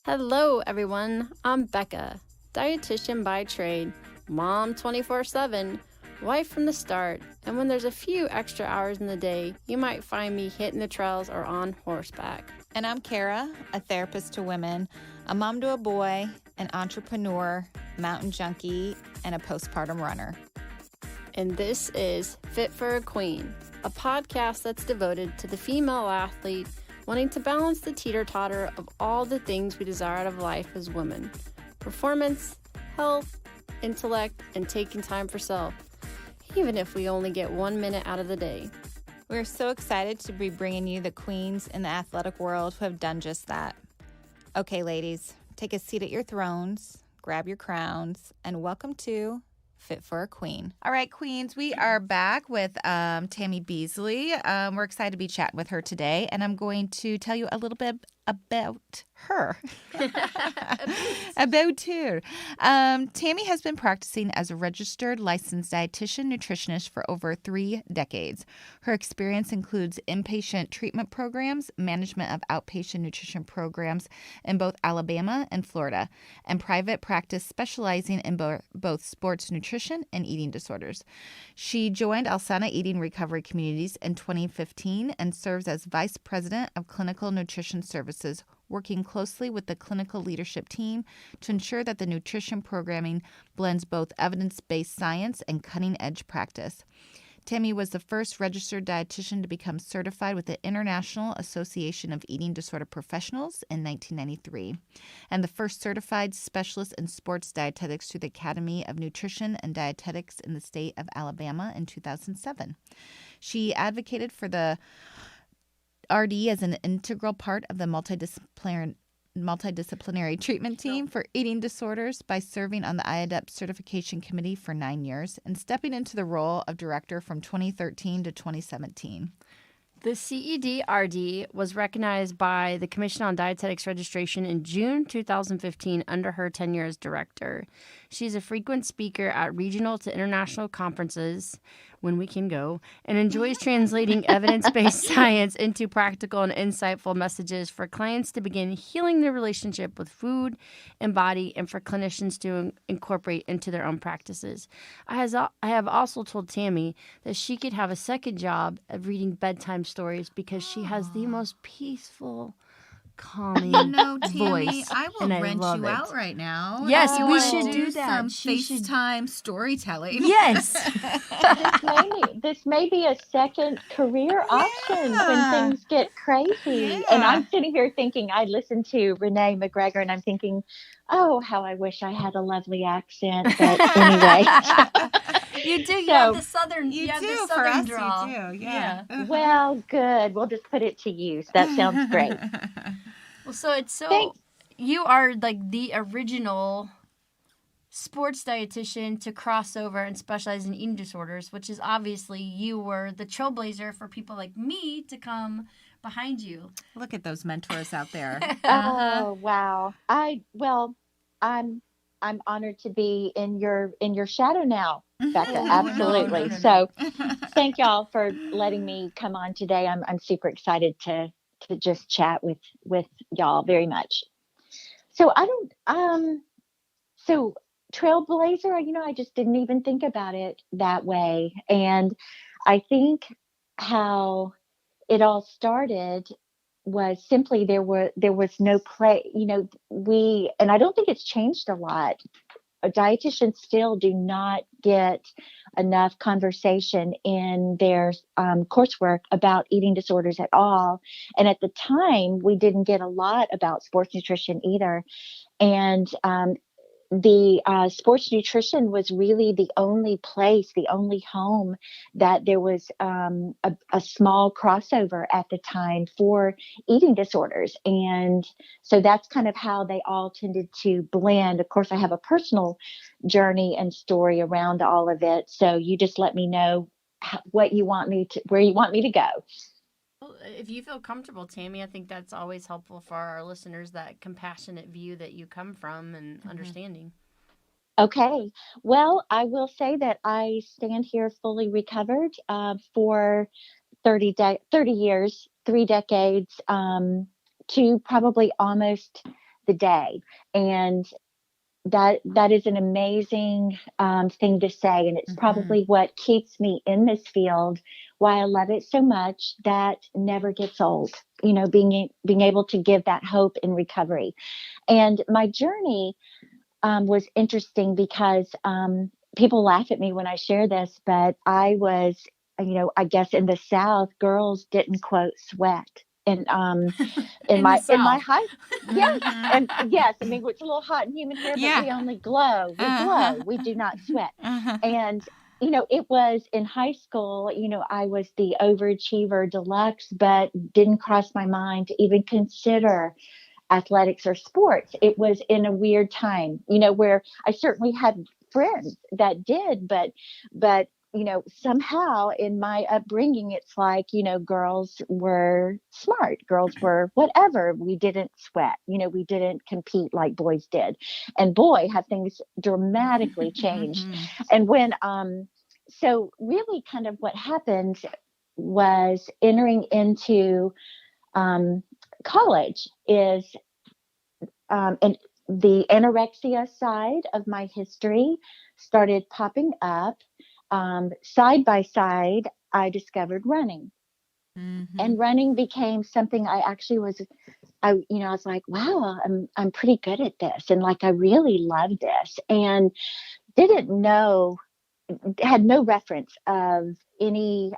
Hello, everyone. I'm Becca, dietitian by trade, mom 24/7, wife from the start, and when there's a few extra hours in the day, you might find me hitting the trails or on horseback. And I'm Kara, a therapist to women, a mom to a boy, an entrepreneur, mountain junkie, and a postpartum runner. And this is Fit for a Queen, a podcast that's devoted to the female athlete wanting to balance the teeter-totter of all the things we desire out of life as women: performance, health, intellect, and taking time for self, even if we only get 1 minute out of the day. We're so excited to be bringing you the queens in the athletic world who have done just that. Okay, ladies, take a seat at your thrones, grab your crowns, and welcome to Fit for a Queen. All right, queens, we are back with Tammy Beasley. We're excited to be chatting with her today, and I'm going to tell you a little bit about her. About her. Tammy has been practicing as a registered licensed dietitian nutritionist for over 3 decades. Her experience includes inpatient treatment programs, management of outpatient nutrition programs in both Alabama and Florida, and private practice specializing in both sports nutrition and eating disorders. She joined Alsana Eating Recovery Communities in 2015 and serves as Vice President of Clinical Nutrition Services, working closely with the clinical leadership team to ensure that the nutrition programming blends both evidence-based science and cutting-edge practice. Tammy was the first registered dietitian to become certified with the International Association of Eating Disorder Professionals in 1993, and the first certified specialist in sports dietetics through the Academy of Nutrition and Dietetics in the state of Alabama in 2007. She advocated for the RD as an integral part of the multidisciplinary treatment team for eating disorders by serving on the IADEP certification committee for 9 years and stepping into the role of director from 2013 to 2017. The CED-RD was recognized by the Commission on Dietetics Registration in June 2015 under her tenure as director. She's a frequent speaker at regional to international conferences, when we can go, and enjoys translating evidence-based science into practical and insightful messages for clients to begin healing their relationship with food and body, and for clinicians to incorporate into their own practices. I have also told Tammy that she could have a second job of reading bedtime stories because she has the most peaceful, calming Tammy, voice. I will rent you out right now. Yes, if you we wanna should do that. Some She should- FaceTime storytelling. Yes. This may be a second career option when things get crazy. Yeah. And I'm sitting here thinking, I listened to Renee McGregor and I'm thinking, oh, how I wish I had a lovely accent. But anyway. You do. You So- have the southern. You have do, the for southern us, drawl. you do. Yeah. Well, good. We'll just put it to use. That sounds great. Well, so it's so. Thanks. You are like the original sports dietitian to cross over and specialize in eating disorders, which is obviously you were the trailblazer for people like me to come behind you. Look at those mentors out there. Oh, wow. I'm honored to be in your shadow now, Becca. Oh, Absolutely. no. So thank y'all for letting me come on today. I'm super excited to just chat with y'all very much. So so trailblazer, I just didn't even think about it that way. And I think how it all started was simply there was no play, and I don't think it's changed a lot. Dietitians still do not get enough conversation in their coursework about eating disorders at all. And at the time, we didn't get a lot about sports nutrition either. And the sports nutrition was really the only place, the only home that there was a small crossover at the time for eating disorders. And so that's kind of how they all tended to blend. Of course, I have a personal journey and story around all of it. So you just let me know where you want me to go. Well, if you feel comfortable, Tammy, I think that's always helpful for our listeners, that compassionate view that you come from and understanding. Okay. Well, I will say that I stand here fully recovered for 30 years, 3 decades, to probably almost the day. And that is an amazing thing to say, and it's probably what keeps me in this field, why I love it so much. That never gets old, being able to give that hope in recovery. And my journey was interesting because people laugh at me when I share this, but I was, I guess in the South, girls didn't quote sweat. And in my high, yes, and yes, I mean, it's a little hot and humid here, but we only glow. We glow. We do not sweat. And it was in high school. I was the overachiever deluxe, but didn't cross my mind to even consider athletics or sports. It was in a weird time, where I certainly had friends that did, but somehow in my upbringing, it's like, girls were smart, girls were whatever. We didn't sweat, we didn't compete like boys did. And boy, have things dramatically changed. And so really kind of what happened was entering into college is and the anorexia side of my history started popping up. Side by side, I discovered running. And running became something I actually I was like, wow, I'm pretty good at this. And like, I really love this. And didn't know, had no reference of any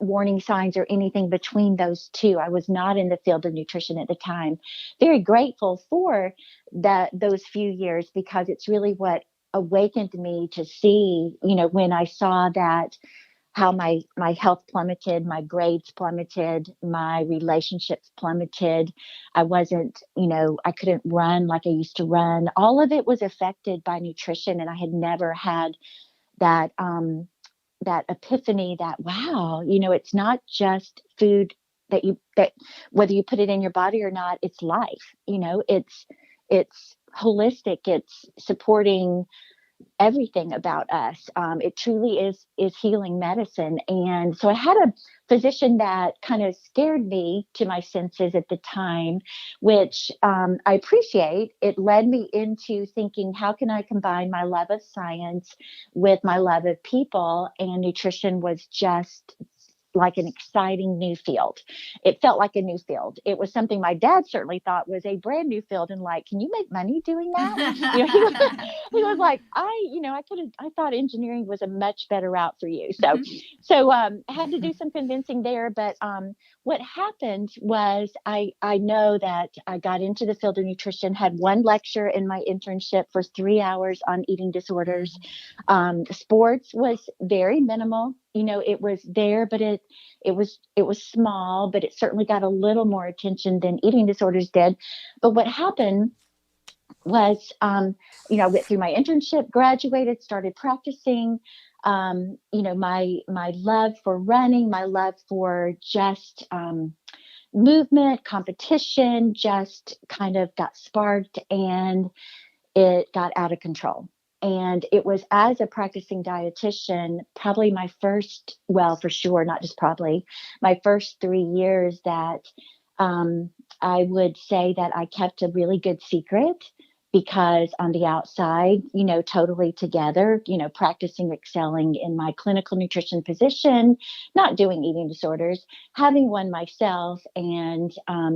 warning signs or anything between those two. I was not in the field of nutrition at the time. Very grateful for those few years, because it's really what awakened me to see, when I saw that, how my health plummeted, my grades plummeted, my relationships plummeted. I wasn't, I couldn't run like I used to run. All of it was affected by nutrition, and I had never had that epiphany that, wow, it's not just food that whether you put it in your body or not, it's life. It's holistic. It's supporting everything about us. It truly is healing medicine. And so I had a physician that kind of scared me to my senses at the time, which I appreciate. It led me into thinking, how can I combine my love of science with my love of people? And nutrition was just like an exciting new field. It felt like a new field. It was something my dad certainly thought was a brand new field, and like, can you make money doing that? He was like, I thought engineering was a much better route for you. So I had to do some convincing there. But what happened was I know that I got into the field of nutrition, had one lecture in my internship for 3 hours on eating disorders. Sports was very minimal. It was there, but it was small, but it certainly got a little more attention than eating disorders did. But what happened was, I went through my internship, graduated, started practicing. My love for running, my love for just movement, competition, just kind of got sparked, and it got out of control. And it was as a practicing dietitian, probably my first, well, for sure, not just probably, my first 3 years that I would say that I kept a really good secret, because on the outside, totally together, practicing, excelling in my clinical nutrition position, not doing eating disorders, having one myself, and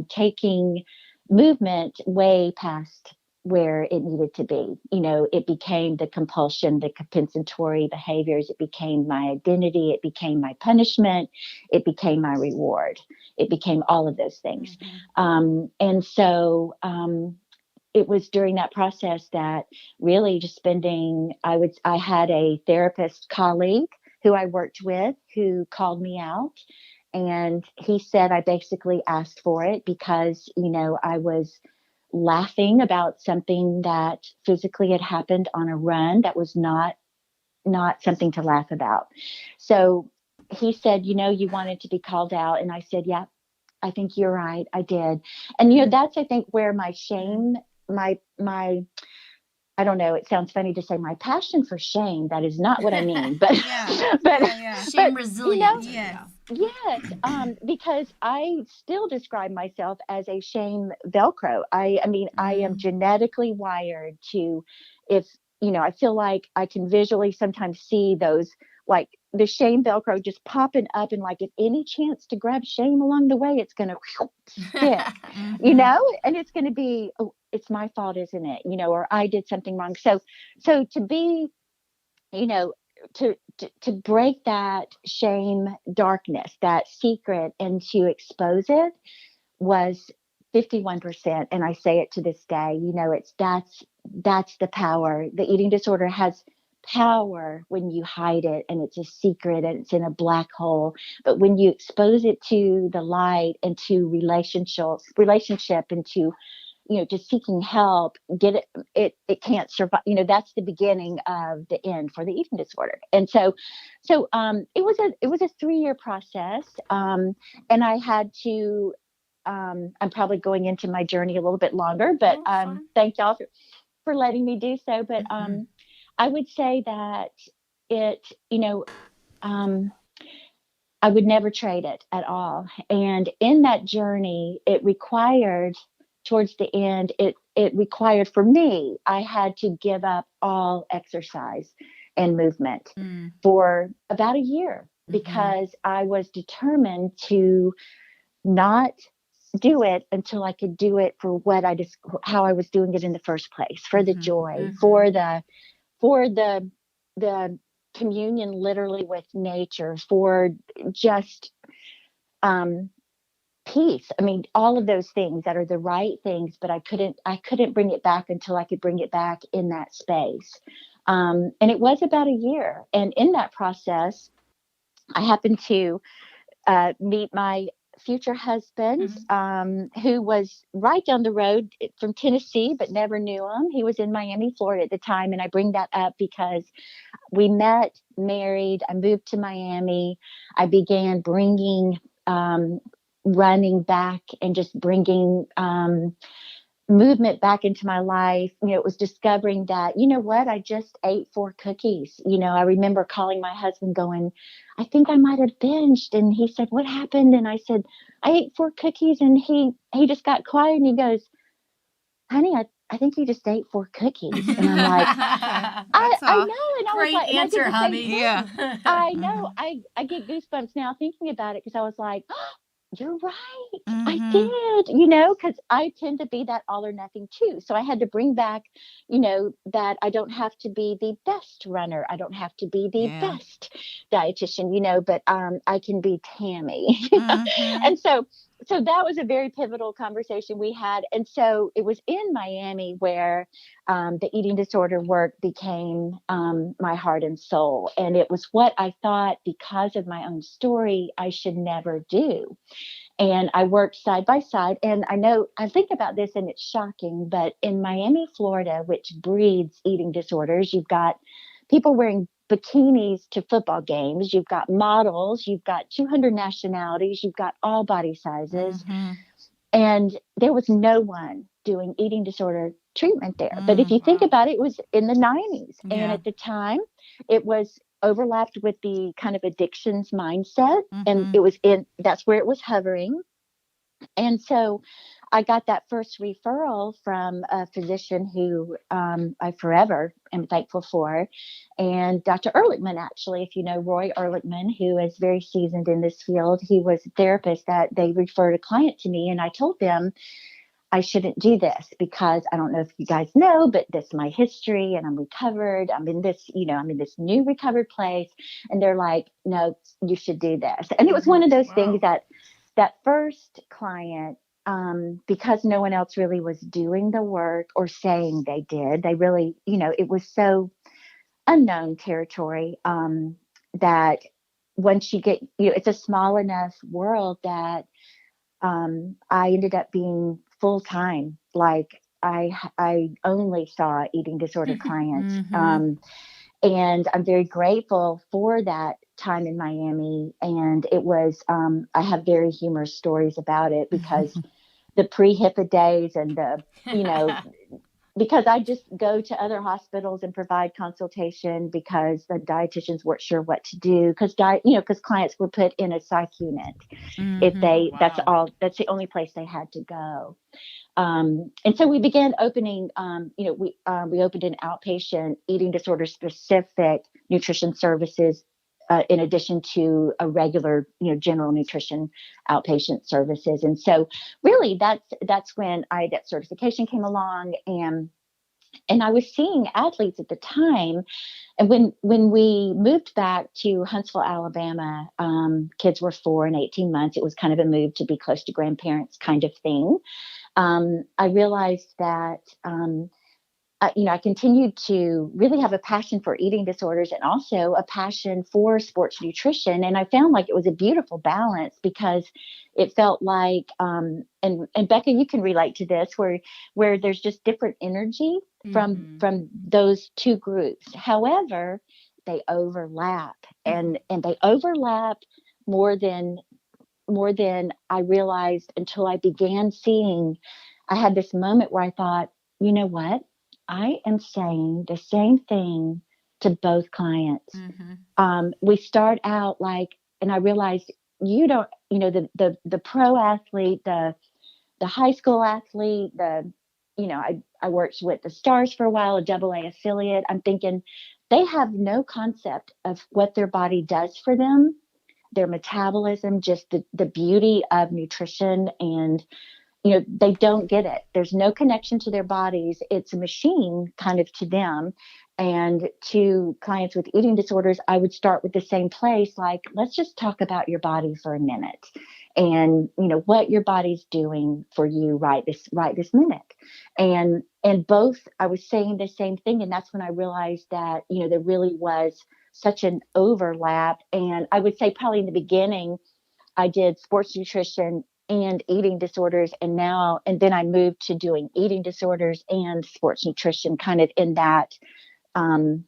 taking movement way past where it needed to be. It became the compulsion, the compensatory behaviors. It became my identity. It became my punishment. It became my reward. It became all of those things. And so it was during that process that really just I had a therapist colleague who I worked with who called me out. And he said I basically asked for it because, I was laughing about something that physically had happened on a run that was not something to laugh about. So he said, you wanted to be called out. And I said, yeah, I think you're right. I did. And, that's, I think, where my shame, my I don't know, it sounds funny to say my passion for shame. That is not what I mean, but Shame resilience. Yes, because I still describe myself as a shame Velcro. I mean, I am Mm. genetically wired to, if, I feel like I can visually sometimes see those, like the shame Velcro just popping up, and like if any chance to grab shame along the way, it's going to stick, Mm-hmm. and it's going to be, oh, it's my fault, isn't it? Or I did something wrong. So to be, you know, to break that shame darkness, that secret, and to expose it was 51%. And I say it to this day, that's the power. The eating disorder has power when you hide it and it's a secret and it's in a black hole. But when you expose it to the light and to relationship and to, just seeking help, get it can't survive. That's the beginning of the end for the eating disorder. And so it was a 3-year process. And I had to, I'm probably going into my journey a little bit longer, but thank y'all for letting me do so. But Mm-hmm. I would say that it, um, I would never trade it at all. And in that journey, it required, towards the end, it required for me, I had to give up all exercise and movement Mm. for about a year Mm-hmm. because I was determined to not do it until I could do it for how I was doing it in the first place, for the Mm-hmm. joy, Mm-hmm. for the communion literally with nature, for just um peace. I mean, all of those things that are the right things, but I couldn't bring it back until I could bring it back in that space. And it was about a year. And in that process, I happened to meet my future husband, Mm-hmm. who was right down the road from Tennessee, but never knew him. He was in Miami, Florida at the time. And I bring that up because we met, married, I moved to Miami. I began bringing, um, running back and just bringing, movement back into my life. It was discovering that, what, I just ate 4 cookies. I remember calling my husband going, I think I might have binged. And he said, what happened? And I said, I ate 4 cookies. And he just got quiet and he goes, honey, I think you just ate 4 cookies. And I'm like, I That's I all. know. And I was Great like, and I did answer, the same honey. Yeah. thing. I know. Mm-hmm. I get goosebumps now thinking about it because I was like, you're right. I Mm-hmm. did, because I tend to be that all or nothing too. So I had to bring back, that I don't have to be the best runner. I don't have to be the Yeah. best dietitian, but I can be Tammy. Mm-hmm. And so that was a very pivotal conversation we had. And so it was in Miami where the eating disorder work became my heart and soul. And it was what I thought, because of my own story, I should never do. And I worked side by side. And I think about this and it's shocking, but in Miami, Florida, which breeds eating disorders, you've got people wearing bikinis to football games, you've got models, you've got 200 nationalities, you've got all body sizes. Mm-hmm. And there was no one doing eating disorder treatment there. But if Mm. you think Wow. about it, it was in the 90s. And Yeah. at the time, it was overlapped with the kind of addictions mindset. And Mm-hmm. that's where it was hovering. And so I got that first referral from a physician who I forever am thankful for. And Dr. Ehrlichman, actually, if you know Roy Ehrlichman, who is very seasoned in this field, he was a therapist that they referred a client to me. And I told them I shouldn't do this because I don't know if you guys know, but this is my history and I'm recovered. I'm in this new recovered place. And they're like, no, you should do this. And it was one of those things Wow. that first client, because no one else really was doing the work or saying they did, they really, it was so unknown territory, that once you get, it's a small enough world that I ended up being full time. Like I only saw eating disorder clients, Mm-hmm. and I'm very grateful for that time in Miami. And it was, I have very humorous stories about it because the pre HIPAA days and the, you know, because I just go to other hospitals and provide consultation because the dietitians weren't sure what to do because because clients were put in a psych unit if Mm-hmm. they Wow. that's the only place they had to go. And so we began opening, we opened an outpatient eating disorder specific nutrition services in addition to a regular, general nutrition outpatient services. And so really that's when that certification came along, and I was seeing athletes at the time. And when we moved back to Huntsville, Alabama, kids were 4 and 18 months. It was kind of a move to be close to grandparents kind of thing. I realized that, I continued to really have a passion for eating disorders and also a passion for sports nutrition. And I found like it was a beautiful balance because it felt like, and Becca, you can relate to this, where there's just different energy from those two groups. However, they overlap, and they overlap more than I realized until I began seeing. I had this moment where I thought, you know what? I am saying the same thing to both clients. Mm-hmm. We start out like, and I realized you don't, the pro athlete, the high school athlete, I worked with the Stars for a while, a double A affiliate. I'm thinking they have no concept of what their body does for them, their metabolism, just the beauty of nutrition. And they don't get it. There's no connection to their bodies. It's a machine kind of to them. And to clients with eating disorders, I would start with the same place, like, let's just talk about your body for a minute, and what your body's doing for you right this minute. And both, I was saying the same thing. And that's when I realized that, there really was such an overlap. And I would say probably in the beginning, I did sports nutrition and eating disorders, and then I moved to doing eating disorders and sports nutrition, kind of in that, um,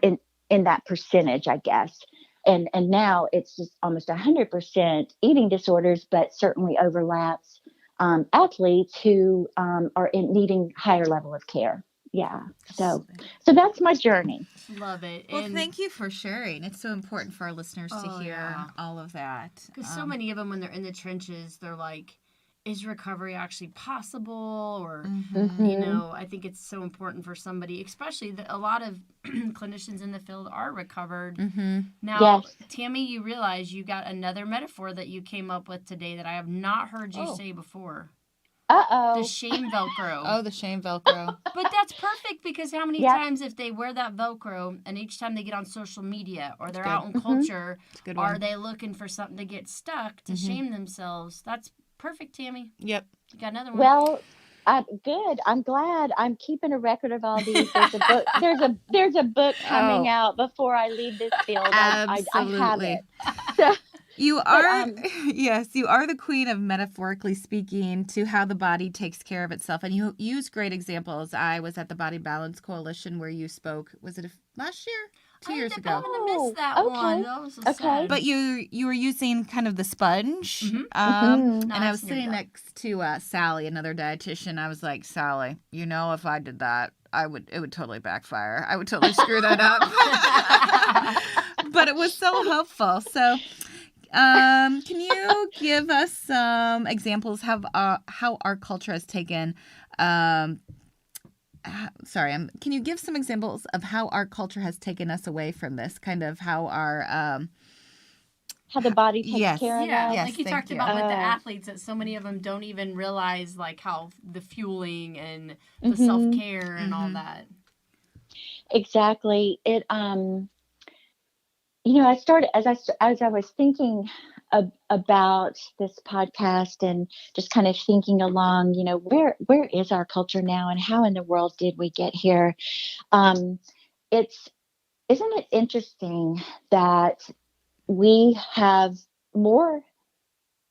in that percentage, I guess. And now it's just almost 100% eating disorders, but certainly overlaps athletes who are needing higher level of care. Yeah. So that's my journey. Love it. Well, thank you for sharing. It's so important for our listeners to hear all of that. Because so many of them, when they're in the trenches, they're like, is recovery actually possible? Or, I think it's so important for somebody, especially that a lot of clinicians in the field are recovered. Now, Yes. Tammy, you realize you got another metaphor that you came up with today that I have not heard you say before. The shame Velcro. Oh, the shame Velcro. But that's perfect because how many times if they wear that Velcro and each time they get on social media or they're out in culture, are they looking for something to get stuck to shame themselves? That's perfect, Tammy. Yep. You got another one. Well, good. I'm glad. I'm keeping a record of all these. There's a book. There's a book coming out before I leave this field. Absolutely. I have it. So, you are, yes, you are the queen of metaphorically speaking to how the body takes care of itself. And you use great examples. I was at the Body Balance Coalition where you spoke. Was it last year? 2 years ago. I'm going to miss that one. That was so sad. But you were using kind of the sponge. Mm-hmm. And I was sitting next to Sally, another dietitian. I was like, Sally, if I did that, it would totally backfire. I would totally screw that up. But it was so helpful. So can you give us some examples of how our culture has taken can you give some examples of how our culture has taken us away from this, kind of how our how the body takes care of us? Like you talked about with the athletes, that so many of them don't even realize like how the fueling and the self-care and all that. Exactly. It I started as I was thinking about this podcast and just kind of thinking along, where is our culture now and how in the world did we get here? Isn't it interesting that we have more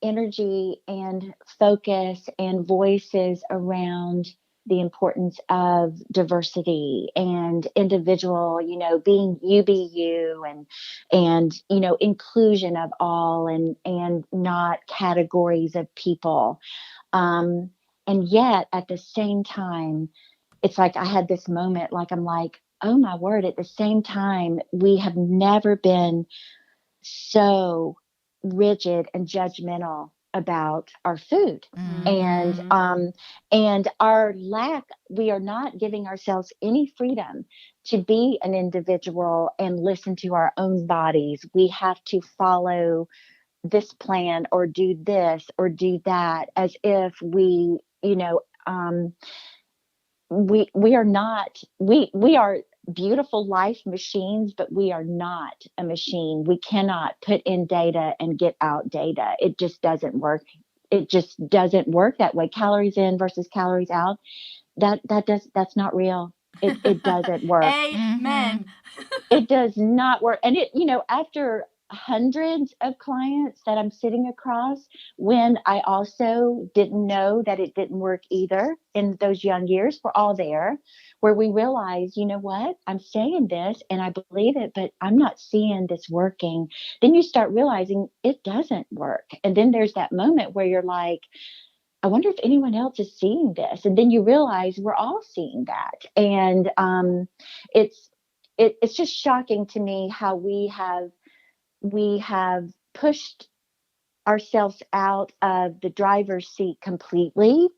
energy and focus and voices around the importance of diversity and individual, being you be you, and inclusion of all, and not categories of people. And yet at the same time, it's like I had this moment, like, I'm like, oh my word, at the same time, we have never been so rigid and judgmental about our food. And Mhm. and our lack, we are not giving ourselves any freedom to be an individual and listen to our own bodies. We have to follow this plan or do this or do that, as if we, we are not, we are beautiful life machines, but we are not a machine. We cannot put in data and get out data. It just doesn't work. It just doesn't work that way. Calories in versus calories out, that's not real. It doesn't work. Amen. It does not work. And after hundreds of clients that I'm sitting across, when I also didn't know that it didn't work either in those young years, we're all there, where we realize, you know what, I'm saying this and I believe it, but I'm not seeing this working. Then you start realizing it doesn't work. And then there's that moment where you're like, I wonder if anyone else is seeing this. And then you realize we're all seeing that. And it's it's just shocking to me how we have pushed ourselves out of the driver's seat completely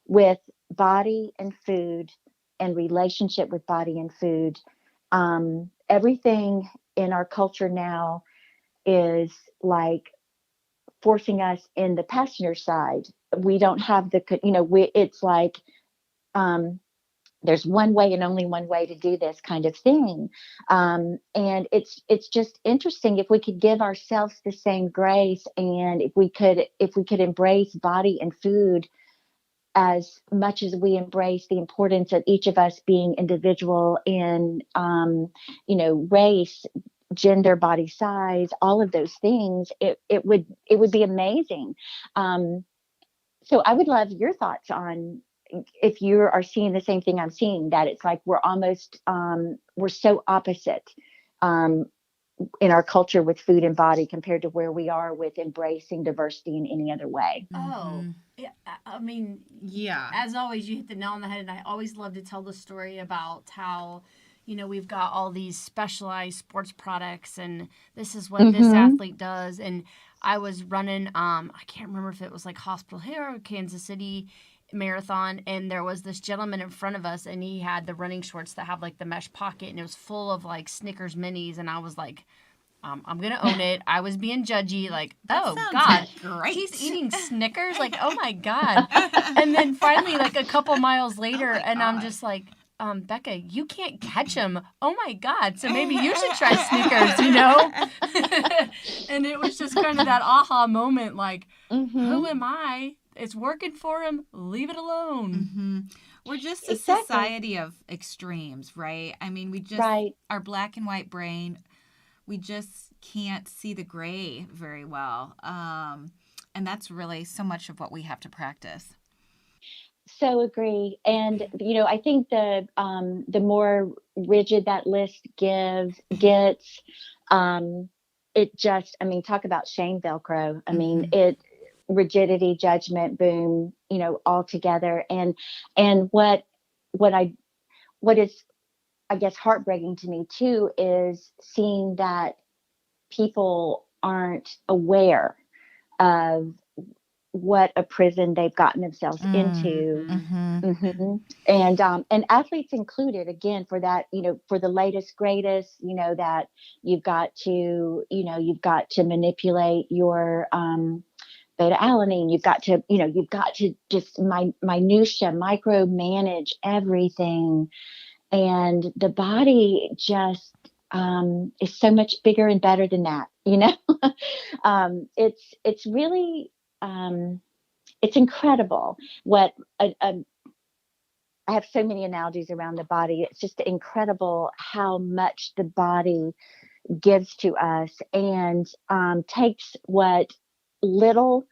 with body and food and relationship with body and food. Everything in our culture now is like forcing us in the passenger side. We don't have it's like, um, there's one way and only one way to do this kind of thing. And it's just interesting if we could give ourselves the same grace, and if we could embrace body and food as much as we embrace the importance of each of us being individual in, race, gender, body size, all of those things, it would be amazing. Um, so I would love your thoughts on if you are seeing the same thing I'm seeing, that it's like we're so opposite, um, in our culture with food and body compared to where we are with embracing diversity in any other way. Oh, yeah. I mean, Yeah. as always, you hit the nail on the head. And I always love to tell the story about how, we've got all these specialized sports products, and this is what this Mm-hmm. athlete does. And I was running, I can't remember if it was like Hospital Hill or Kansas City marathon, and there was this gentleman in front of us, and he had the running shorts that have like the mesh pocket, and it was full of like Snickers minis. And I was like, I'm gonna own it. I was being judgy, like, oh God, Great. he's eating Snickers, like, oh my God. And then finally, like a couple miles later, and I'm just like, Becca, you can't catch him. Oh my God. So maybe you should try Snickers, And it was just kind of that aha moment, like, Mm-hmm. who am I? It's working for him. Leave it alone. We're just a Exactly. society of extremes, right? I mean, we just, Right. our black and white brain, we just can't see the gray very well. And that's really so much of what we have to practice. So agree. And I think the more rigid that list gets, um, it just, I mean, talk about shame Velcro. I mean, it rigidity, judgment, boom, all together. And what I what is, I guess, heartbreaking to me too is seeing that people aren't aware of what a prison they've gotten themselves into. Hmm. And athletes included, again, for that, for the latest greatest, that you've got to manipulate your, beta alanine. You've got to just minutia micromanage everything. And the body just, is so much bigger and better than that. It's really, it's incredible what I have so many analogies around the body. It's just incredible how much the body gives to us, and takes what little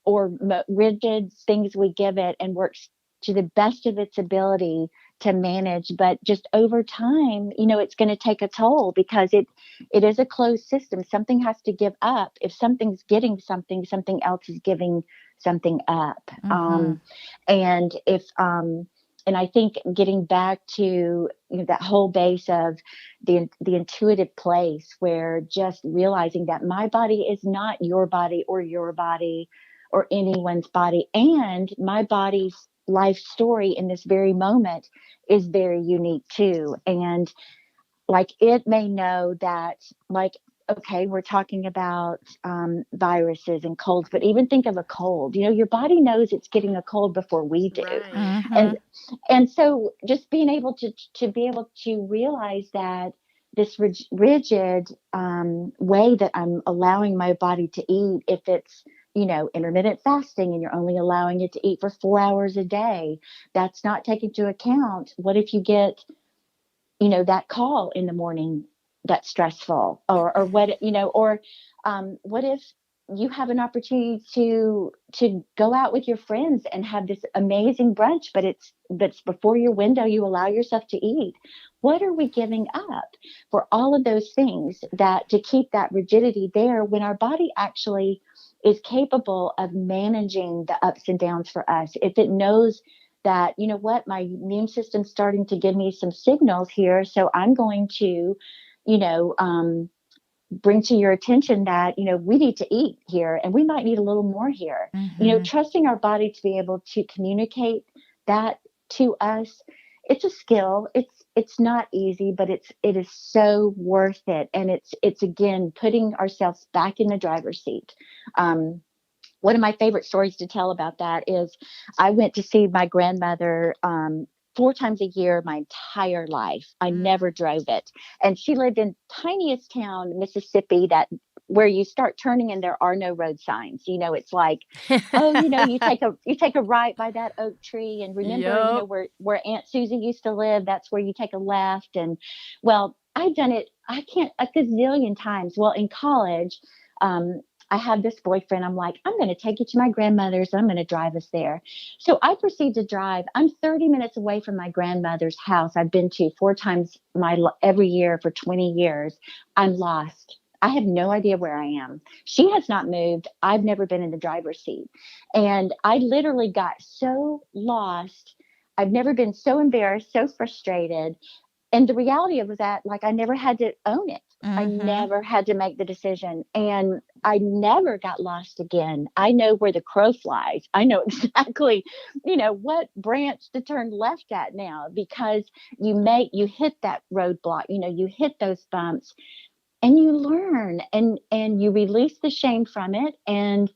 or rigid things we give it and works to the best of its ability to manage. But just over time, it's going to take a toll, because it is a closed system. Something has to give up. If something's getting something, something else is giving something up. And and I think getting back to, that whole base of the intuitive place, where just realizing that my body is not your body or your body or anyone's body, and my body's life story in this very moment is very unique too. And like, it may know that, like, okay, we're talking about viruses and colds, but even think of a cold. Your body knows it's getting a cold before we do. Right. and and so just being able to be able to realize that this rigid way that I'm allowing my body to eat, if it's intermittent fasting and you're only allowing it to eat for 4 hours a day, that's not taking into account what if you get that call in the morning that's stressful, or what, or what if you have an opportunity to go out with your friends and have this amazing brunch, but it's before your window, you allow yourself to eat. What are we giving up for all of those things, that to keep that rigidity there, when our body actually is capable of managing the ups and downs for us? If it knows that, what, my immune system's starting to give me some signals here, so I'm going to, you know, bring to your attention that, we need to eat here and we might need a little more here. Trusting our body to be able to communicate that to us, it's a skill. It's not easy, but it is so worth it. And it's again, putting ourselves back in the driver's seat. One of my favorite stories to tell about that is, I went to see my grandmother 4 times a year my entire life. I never drove it. And she lived in tiniest town, Mississippi, that where you start turning and there are no road signs. It's like, oh, you take a right by that oak tree, and remember, Yep. where Aunt Susie used to live, that's where you take a left. And well, I've done it, I can't, a gazillion times. Well, in college, I have this boyfriend. I'm like, I'm going to take you to my grandmother's and I'm going to drive us there. So I proceed to drive. I'm 30 minutes away from my grandmother's house. I've been to 4 times every year for 20 years. I'm lost. I have no idea where I am. She has not moved. I've never been in the driver's seat. And I literally got so lost. I've never been so embarrassed, so frustrated. And the reality of that, like, I never had to own it. I never had to make the decision, and I never got lost again. I know where the crow flies. I know exactly, what branch to turn left at now, because you hit that roadblock, you hit those bumps, and you learn, and you release the shame from it, and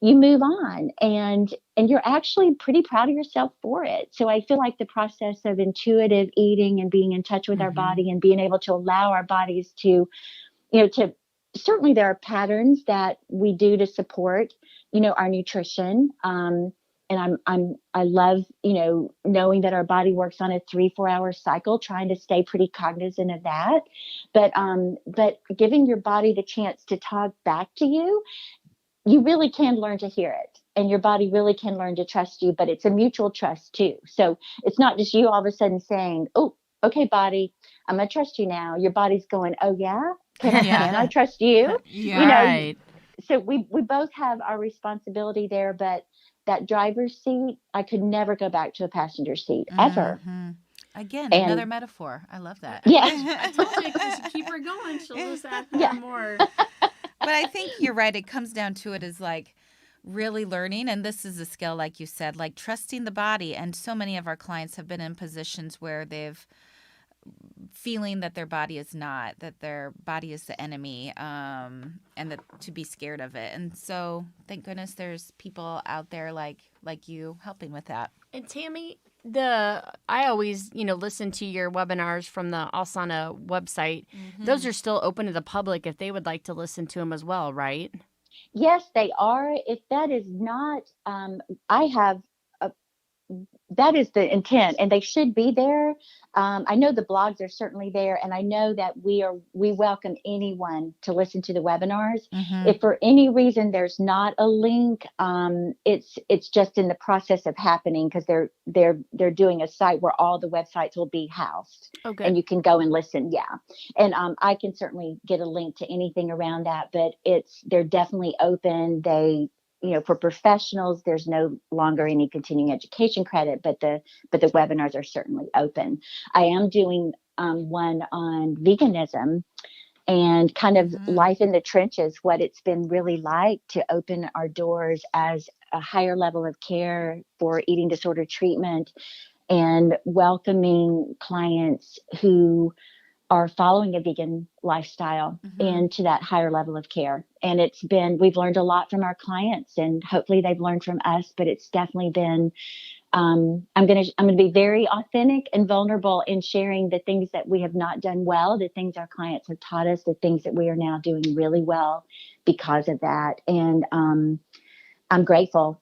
you move on, and you're actually pretty proud of yourself for it. So I feel like the process of intuitive eating and being in touch with our body and being able to allow our bodies to, to certainly, there are patterns that we do to support, our nutrition. And I love, knowing that our body works on a 3-4 hour cycle, trying to stay pretty cognizant of that. But giving your body the chance to talk back to you, you really can learn to hear it, and your body really can learn to trust you, but it's a mutual trust too. So it's not just you all of a sudden saying, oh, okay, body, I'm going to trust you now. Your body's going, oh yeah, can I trust you? Right. So we both have our responsibility there, but that driver's seat, I could never go back to a passenger seat ever. Again, And another metaphor. I love that. yes, I told you, if you keep her going, she'll just add more and more. But I think you're right. It comes down to it is like really learning. And this is a skill, like you said, like trusting the body. And so many of our clients have been in positions where they've feeling that their body is not, that their body is the enemy, and that to be scared of it. And so thank goodness there's people out there like you helping with that. And Tammy, I always, listen to your webinars from the Asana website. Those are still open to the public if they would like to listen to them as well, right? yes, they are. If that is not, I have that is the intent, and they should be there. I know the blogs are certainly there, and I know that we welcome anyone to listen to the webinars. If for any reason there's not a link, it's just in the process of happening, because they're doing a site where all the websites will be housed, and you can go and listen. Yeah, and I can certainly get a link to anything around that, but they're definitely open. for professionals, there's no longer any continuing education credit, but the webinars are certainly open. I am doing one on veganism and kind of life in the trenches, what it's been really like to open our doors as a higher level of care for eating disorder treatment and welcoming clients who are following a vegan lifestyle into that higher level of care. And we've learned a lot from our clients, and hopefully they've learned from us, but it's definitely been, I'm going to be very authentic and vulnerable in sharing the things that we have not done well, the things our clients have taught us, the things that we are now doing really well because of that. And I'm grateful,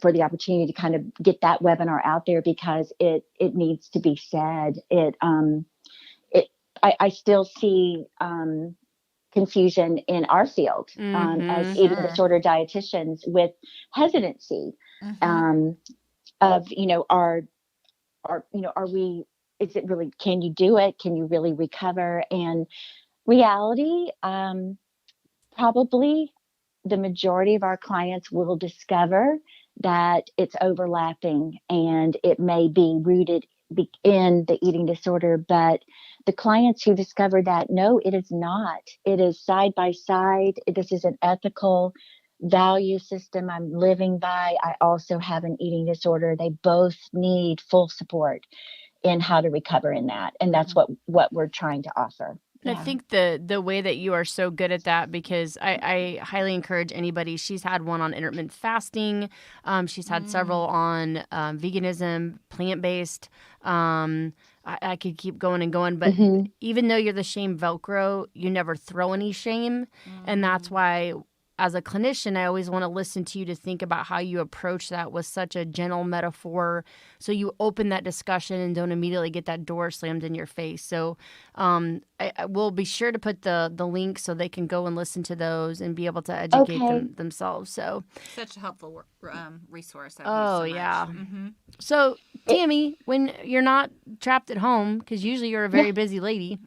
for the opportunity to kind of get that webinar out there, because it needs to be said. I still see confusion in our field as eating disorder dietitians with hesitancy of, are we, is it really, can you do it? Can you really recover? And reality, probably the majority of our clients will discover that it's overlapping and it may be rooted in the eating disorder. But the clients who discover that, no, it is not. It is side by side. This is an ethical value system I'm living by. I also have an eating disorder. They both need full support in how to recover in that. And that's what we're trying to offer. And I think the way that you are so good at that, because I highly encourage anybody. She's had one on intermittent fasting. She's had several on veganism, plant-based. I could keep going and going. But even though you're the shame Velcro, you never throw any shame. And that's why, as a clinician, I always want to listen to you to think about how you approach that with such a gentle metaphor, so you open that discussion and don't immediately get that door slammed in your face. So I will be sure to put the link so they can go and listen to those and be able to educate themselves. So such a helpful resource. Yeah. So Tammy, when you're not trapped at home, because usually you're a very busy lady,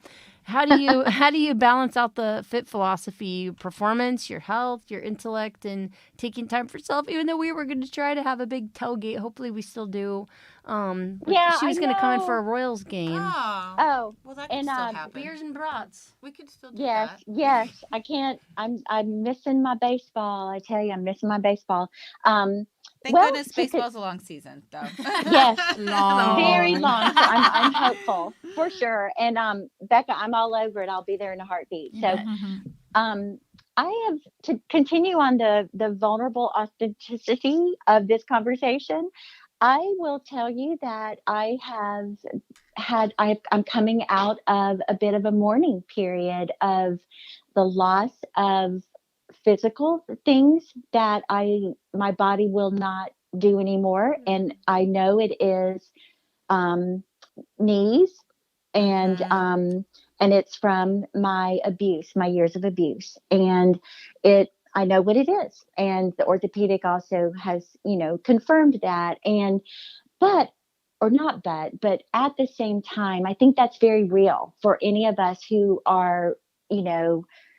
how do you balance out the Phit philosophy, performance, your health, your intellect, and taking time for yourself? Even though we were going to try to have a big tailgate, hopefully we still do. She was going to come in for a Royals game. Oh, well, that could still happen. Beers and brats. We could still do that. Yes. I can't. I'm missing my baseball. I tell you, I'm missing my baseball. Thank goodness baseball's a long season, though. Yes, long. Very long. So I'm hopeful for sure. And Becca, I'm all over it. I'll be there in a heartbeat. So, I have to continue on the vulnerable authenticity of this conversation. I will tell you that I'm coming out of a bit of a mourning period of the loss of physical things that my body will not do anymore. And I know it is knees and it's from my years of abuse. And I know what it is. And the orthopedic also has, confirmed that. But at the same time, I think that's very real for any of us who are,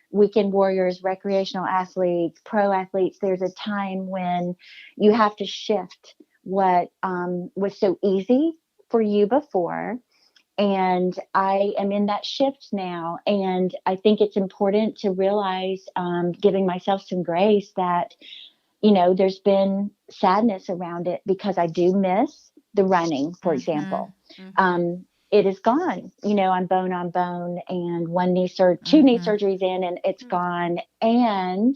weekend warriors, recreational athletes, pro athletes. There's a time when you have to shift what was so easy for you before. And I am in that shift now. And I think it's important to realize, giving myself some grace, that, there's been sadness around it, because I do miss the running, for example. It is gone. I'm bone on bone, and two knee surgeries in, and it's gone. And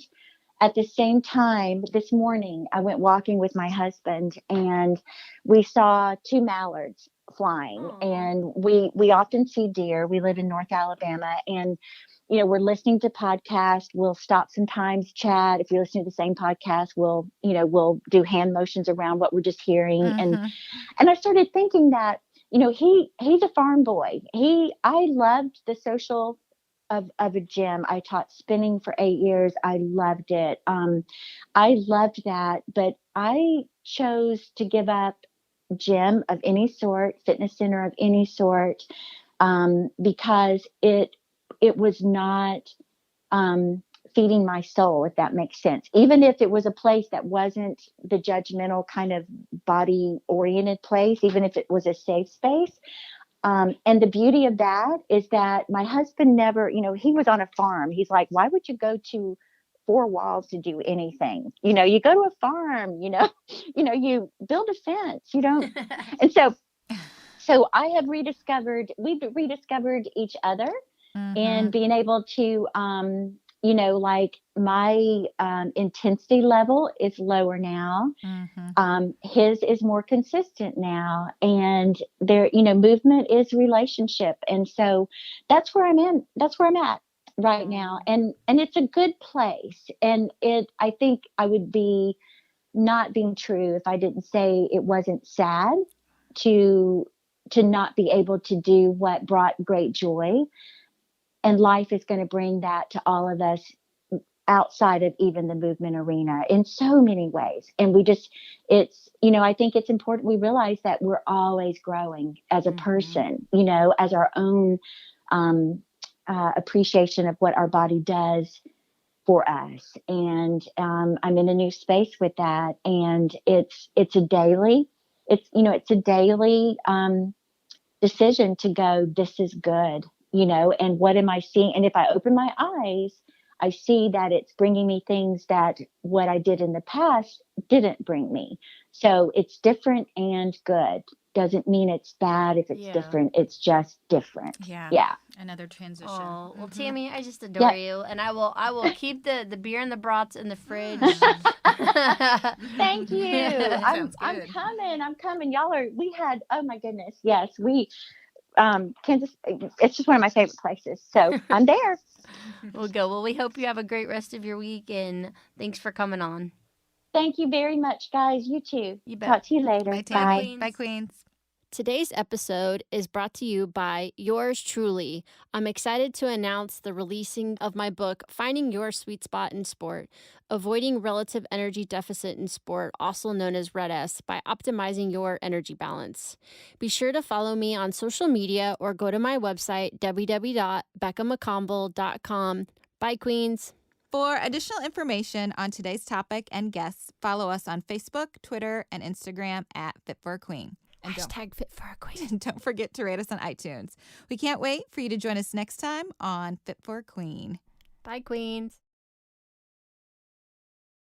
at the same time, this morning, I went walking with my husband, and we saw two mallards flying. And we often see deer. We live in North Alabama, and we're listening to podcasts. We'll stop sometimes, chat. If you're listening to the same podcast, we'll do hand motions around what we're just hearing. And I started thinking that, he's a farm boy. I loved the social of a gym. I taught spinning for 8 years. I loved it. I loved that, but I chose to give up gym of any sort, fitness center of any sort, because it was not feeding my soul, if that makes sense. Even if it was a place that wasn't the judgmental kind of body oriented place, even if it was a safe space. And the beauty of that is that my husband never, he was on a farm. He's like, why would you go to four walls to do anything? You go to a farm, you build a fence, you don't. And so we've rediscovered each other and being able to, like my intensity level is lower now. His is more consistent now. And there, movement is relationship. And so that's where I'm in. That's where I'm at right now. And it's a good place. And I think I would be not being true if I didn't say it wasn't sad to not be able to do what brought great joy. And life is going to bring that to all of us outside of even the movement arena in so many ways. And I think it's important we realize that we're always growing as a person, as our own appreciation of what our body does for us. And I'm in a new space with that. And it's a daily decision to go, this is good, and what am I seeing? And if I open my eyes, I see that it's bringing me things that what I did in the past didn't bring me. So it's different and good. Doesn't mean it's bad if it's different. It's just different. Yeah. Another transition. Oh, well, Tammy, I just adore you, and I will keep the beer and the brats in the fridge. Thank you. I'm coming. Oh my goodness. Yes, Kansas, it's just one of my favorite places. So I'm there. We'll go. Well, we hope you have a great rest of your week, and thanks for coming on. Thank you very much, guys. You too. You bet. Talk to you later. Bye, Tammy. Bye, Queens. Today's episode is brought to you by yours truly. I'm excited to announce the releasing of my book, Finding Your Sweet Spot in Sport, Avoiding Relative Energy Deficit in Sport, also known as Red S, by optimizing your energy balance. Be sure to follow me on social media or go to my website, www.beccamccombel.com. Bye, Queens. For additional information on today's topic and guests, follow us on Facebook, Twitter, and Instagram at Fit for a Queen. And Hashtag Fit for a Queen. Don't forget to rate us on iTunes. We can't wait for you to join us next time on Fit for a Queen. Bye, Queens.